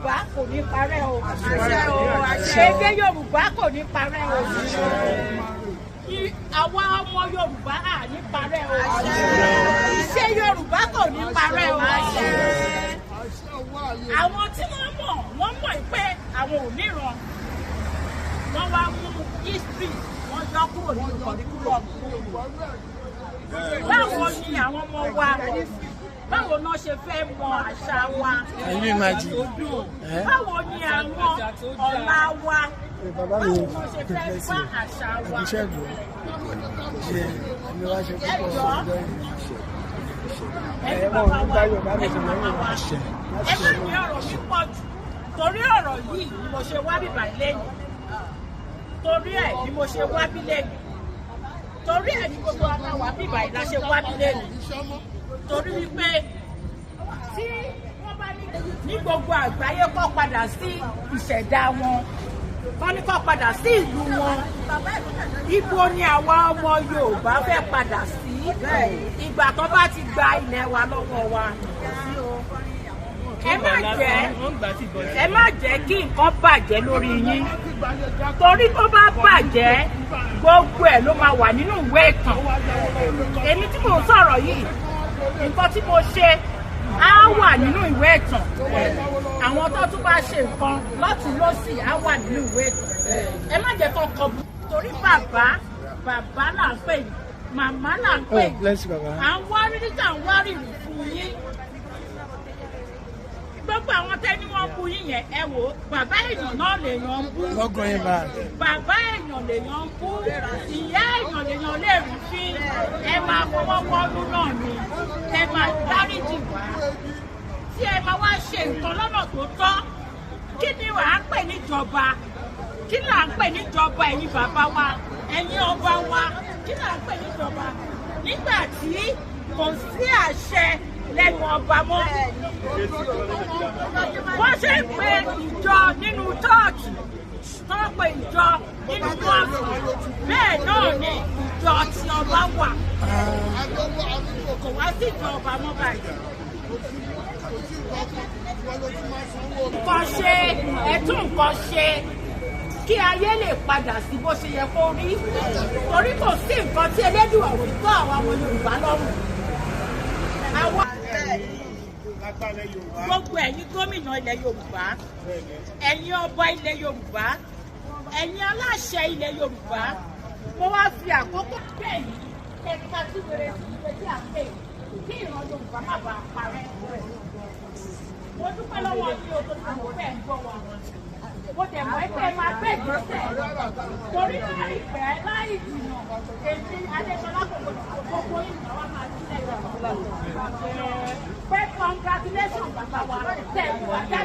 Yorùbá kò ní parẹ́ o. Èdè Yorùbá kò ní parẹ́ o. Àwa ọmọ Yorùbá à ní parẹ́ o. Ìṣe Yorùbá kò ní parẹ́ o. Àwọn tí wọ́n mọ̀ pé àwọn ò níran. Wọ́n wá mú history wọ́n yọ kúrò nínú curriculum. Báwo ni àwọn ọmọ wa báwo náà ṣe fẹ́ mọ àṣà wa àtòdùn? Báwo ni àwọn ọ̀la wa báwo náà ṣe fẹ́ bá àṣà wa? Ẹ̀yin bàbá wa, ẹ̀yin màmá wa, ẹ má ní ọ̀rọ̀ mi pọ̀ jù torí ọ̀rọ̀ yìí ni mo ṣe wá bíbà lẹ́yìn. Torí ẹ̀ ni mo ṣe wá bí lẹ́yìn. Torí ẹ̀ ni gbogbo ọmọ wa bíbà ìlà ṣe wá bí lẹ́yìn. Torí wípé tí wọ́n bá ní gbogbo àgbáyé kó padà sí ìṣẹ̀dá wọn, kọ́ ní kó padà sí ìlú wọn, ibo ni àwa ọmọ Yorùbá fẹ́ padà sí ìgbà tó bá ti gba ilẹ̀ wa lọ́wọ́ wa. Ẹ má jẹ́ kí nǹkan bàjẹ́ lórí yín, torí tó bá bàjẹ́ gbogbo ẹ̀ ló máa wà nínú ìwé ìtàn. Èmi tí mò ń sọ̀rọ̀ yìí, nǹkan tí mo ṣe á wà nínú ìwé ìtàn. Àwọn tó tún bá ṣe nǹkan lọ́tùn lósì á wà nínú ìwé ìtàn. Ẹ má jẹ́ kó kọ bú, torí bàbá là ń pè yín, màmá là ń pè yín, à ń wárí níta ń wárí ìlú fún yín. Gbogbo àwọn tẹ́ni wọ́n bú yín yẹn, ẹ wò, bàbá èèyàn náà lèèyàn ń bú. Bàbá èèyàn lèèyàn ń bú. Ìyá èèyàn lèèyàn lè rí fí. Ẹ máa fọwọ́ wọ́nú náà ni. Ẹ máa dáríjì wá. Tí ẹ máa wá ṣe nǹkan lọ́nà tó tọ́. Kí ni wàá pè níjọba? Kí là ń pè níjọba ẹ̀yin bàbá wa? Ẹ̀yin ọba wa? Kí là ń pè níjọba? Nígbà tí kò sí àṣẹ lẹ́nu ọba mọ́. Wọ́n ṣe ń pe ìjọ nínú chọ́ọ̀chì, tó ń pe ìjọ nínú chọ́ọ̀chì, bẹ́ẹ̀ náà ni ìjọ tí ọba wà. Kò wá sí ìjọ ọba mọ́ báyìí. Nǹkan ṣe, ẹ̀tún nǹkan ṣe kí ayé lè padà sí bó ṣe yẹ kó rí. Torí kò sí nǹkan tí Elédùà ò tó àwọn ọmọ Yorùbá lọ́rùn. Gbogbo ẹ̀yin gómìnà ilẹ̀ Yorùbá, ẹ̀yin ọba ilẹ̀ Yorùbá, ẹ̀yin aláṣẹ ilẹ̀ Yorùbá, mo wá fi àkókò bẹ́ẹ̀ yìí kẹta tí wèrè sí ibi tí a pè kí ìran Yorùbá má bàa parẹ́. Mo dúpẹ́ lọ́wọ́ yín o tó ti mọ̀ bẹ́ẹ̀ ń gbọ́ wa. Mo dẹ̀ mọ̀ ẹgbẹ́ máa gbé ìgbésẹ̀ torí láìpẹ́ láì jìnnà èmi Adéṣọlá gbogbo ìnáwó máa sílẹ̀ lọ́wọ́. Pé congratulations bàbá wa tẹ̀ wá jáde.